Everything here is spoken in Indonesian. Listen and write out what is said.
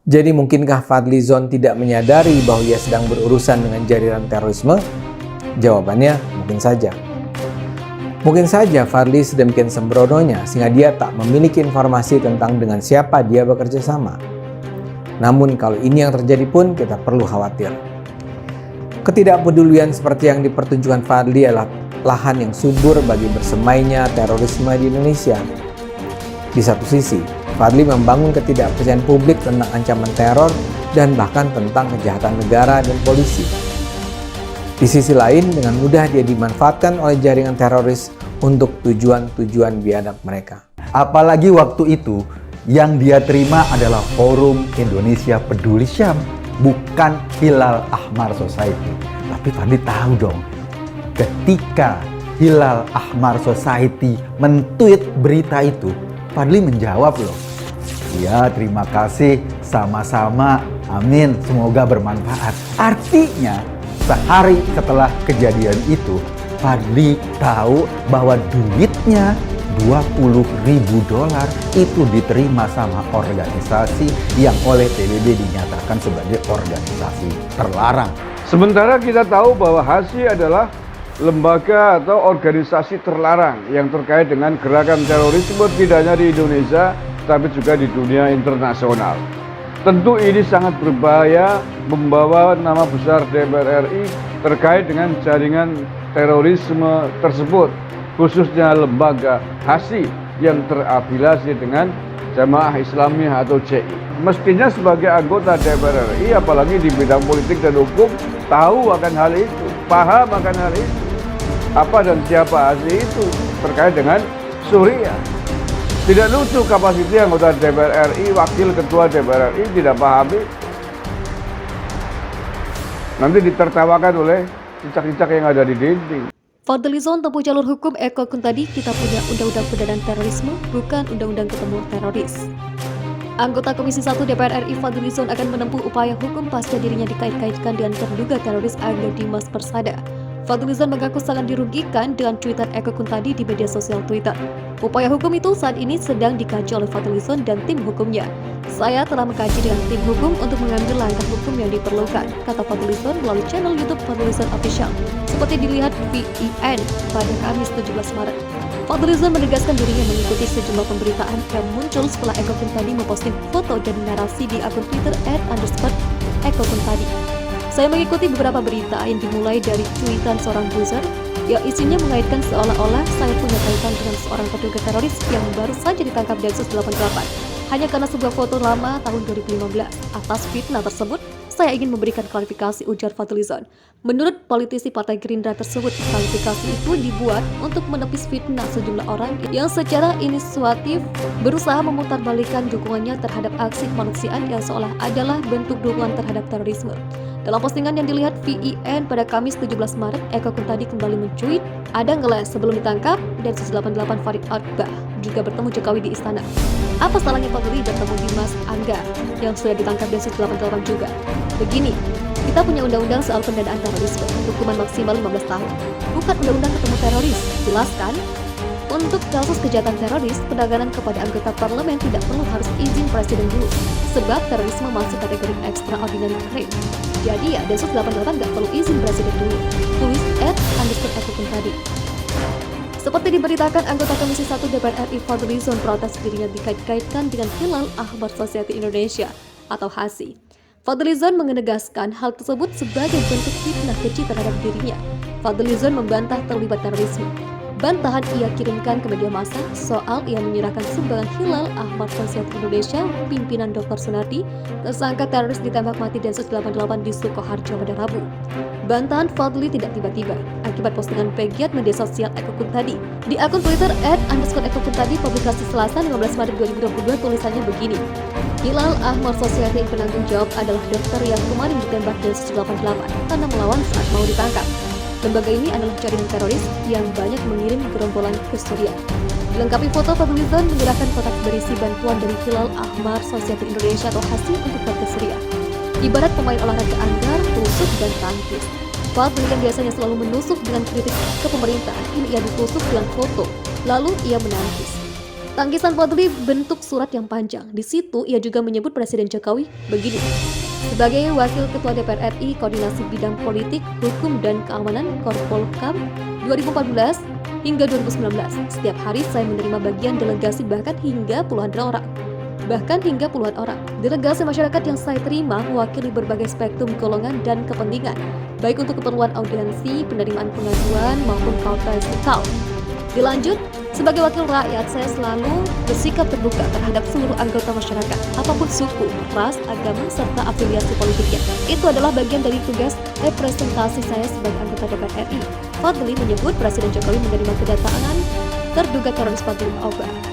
Jadi mungkinkah Fadlizon tidak menyadari bahwa ia sedang berurusan dengan jaringan terorisme? Jawabannya mungkin saja. Mungkin saja Fadli sedemikian sembrononya sehingga dia tak memiliki informasi tentang dengan siapa dia bekerja sama. Namun kalau ini yang terjadi pun kita perlu khawatir. Ketidakpedulian seperti yang dipertunjukkan Fadli adalah lahan yang subur bagi bersemainya terorisme di Indonesia. Di satu sisi, Fadli membangun ketidakpercayaan publik tentang ancaman teror dan bahkan tentang kejahatan negara dan polisi. Di sisi lain, dengan mudah dia dimanfaatkan oleh jaringan teroris untuk tujuan-tujuan biadab mereka. Apalagi waktu itu yang dia terima adalah Forum Indonesia Peduli Syam, bukan Hilal Ahmar Society. Tapi Fadli tahu dong, ketika Hilal Ahmar Society men-tweet berita itu, Fadli menjawab loh, ya terima kasih, sama-sama, amin, semoga bermanfaat. Artinya sehari setelah kejadian itu, Fadli tahu bahwa duitnya $20.000 itu diterima sama organisasi yang oleh PBB dinyatakan sebagai organisasi terlarang. Sementara kita tahu bahwa HASI adalah lembaga atau organisasi terlarang yang terkait dengan gerakan terorisme tidak hanya di Indonesia tapi juga di dunia internasional. Tentu ini sangat berbahaya membawa nama besar DPR RI terkait dengan jaringan terorisme tersebut, khususnya lembaga HASI yang terafiliasi dengan Jamaah Islamiyah atau JI. Mestinya sebagai anggota DPR RI, apalagi di bidang politik dan hukum, tahu akan hal itu, paham akan hal itu. Apa dan siapa HASI itu terkait dengan Suriah. Tidak lucu kapasiti anggota DPR RI, wakil ketua DPR RI tidak pahami. Nanti ditertawakan oleh cicak-cicak yang ada di dinding. Fadlizon tempuh jalur hukum. Eko Kuntadi, kita punya Undang-Undang Pendanaan Terorisme, bukan Undang-Undang Ketemu Teroris. Anggota Komisi 1 DPR RI Fadlizon akan menempuh upaya hukum pasca dirinya dikait-kaitkan dengan terduga teroris Angga Dimas Persada. Fadlizon mengaku sangat dirugikan dengan cuitan Eko Kuntadi di media sosial Twitter. Upaya hukum itu saat ini sedang dikaji oleh Fadlizon dan tim hukumnya. Saya telah mengkaji dengan tim hukum untuk mengambil langkah hukum yang diperlukan, kata Fadlizon melalui channel YouTube Fadlizon Official, seperti dilihat VIN pada Kamis 17 Maret. Fadlizon menegaskan dirinya mengikuti sejumlah pemberitaan yang muncul setelah Eko Kuntadi memposting foto dan narasi di akun Twitter @Eko Kuntadi. Saya mengikuti beberapa berita yang dimulai dari cuitan seorang user yang isinya mengaitkan seolah-olah saya punya kaitan dengan seorang terduga teroris yang baru saja ditangkap Densus 88 hanya karena sebuah foto lama tahun 2015. Atas fitnah tersebut, saya ingin memberikan klarifikasi, ujar Fadlizon. Menurut politisi Partai Gerindra tersebut, klarifikasi itu dibuat untuk menepis fitnah sejumlah orang yang secara inisiatif berusaha memutarbalikkan dukungannya terhadap aksi kemanusiaan yang seolah adalah bentuk dukungan terhadap terorisme. Dalam postingan yang dilihat VIN pada Kamis 17 Maret, Eko Kuntadi kembali mencuit, ada ngeles sebelum ditangkap, Densus 88 Farid Akbar juga bertemu Jokowi di istana. Apa salahnya Fadli bertemu Dimas Angga yang sudah ditangkap Densus 88 juga? Begini, kita punya undang-undang soal pendanaan terorisme, hukuman maksimal 15 tahun. Bukan undang-undang ketemu teroris, jelas kan? Untuk kasus kejahatan teroris, penanganan kepada anggota parlemen tidak perlu harus izin presiden dulu, sebab terorisme masuk kategori extraordinary crime. Jadi ya, Densus 88 nggak perlu izin presiden dulu. Tulis @Eko Kuntadi. Seperti diberitakan, anggota Komisi 1 DPR RI Fadlizon protes dirinya dikait-kaitkan dengan Hilal Ahmar Society Indonesia atau HASI. Fadlizon menegaskan hal tersebut sebagai bentuk fitnah keji terhadap dirinya. Fadlizon membantah terlibat terorisme. Bantahan ia kirimkan ke media massa soal ia menyerahkan sumbangan Hilal Ahmar Society Indonesia pimpinan Dr. Sunardi, tersangka teroris ditembak mati Densus 88 di Sukoharjo pada Rabu. Bantahan Fadli tidak tiba-tiba akibat postingan pegiat media sosial Eko Kuntadi. Di akun Twitter @Eko Kuntadi publikasi Selasa 15 Maret 2022 tulisannya begini. Hilal Ahmar Society yang penanggung jawab adalah dokter yang kemarin ditembak Densus 88 karena melawan saat mau ditangkap. Lembaga ini adalah jaringan teroris yang banyak mengirim gerombolan ke Suriah. Dilengkapi foto, Fadlizon menyerahkan kotak berisi bantuan dari Hilal Ahmar Society Indonesia atau HASI untuk warga Suriah. Ibarat pemain olahraga anggar, tusuk, dan tangkis. Fadli yang biasanya selalu menusuk dengan kritik ke pemerintah, ini ia ditusuk dengan foto, lalu ia menangkis. Tangkisan Fadli bentuk surat yang panjang. Di situ ia juga menyebut Presiden Jokowi begini. Sebagai Wakil Ketua DPR RI Koordinasi Bidang Politik, Hukum dan Keamanan Korpolkam 2014 hingga 2019, setiap hari saya menerima bagian delegasi bahkan hingga puluhan orang. Delegasi masyarakat yang saya terima mewakili berbagai spektrum golongan dan kepentingan, baik untuk keperluan audiensi, penerimaan pengaduan, maupun pauta fiskal. Dilanjut, sebagai wakil rakyat, saya selalu bersikap terbuka terhadap seluruh anggota masyarakat, apapun suku, ras, agama, serta afiliasi politiknya. Itu adalah bagian dari tugas representasi saya sebagai anggota DPR RI. Fadli menyebut Presiden Jokowi menerima kedatangan terduga teroris Fadli Akbar.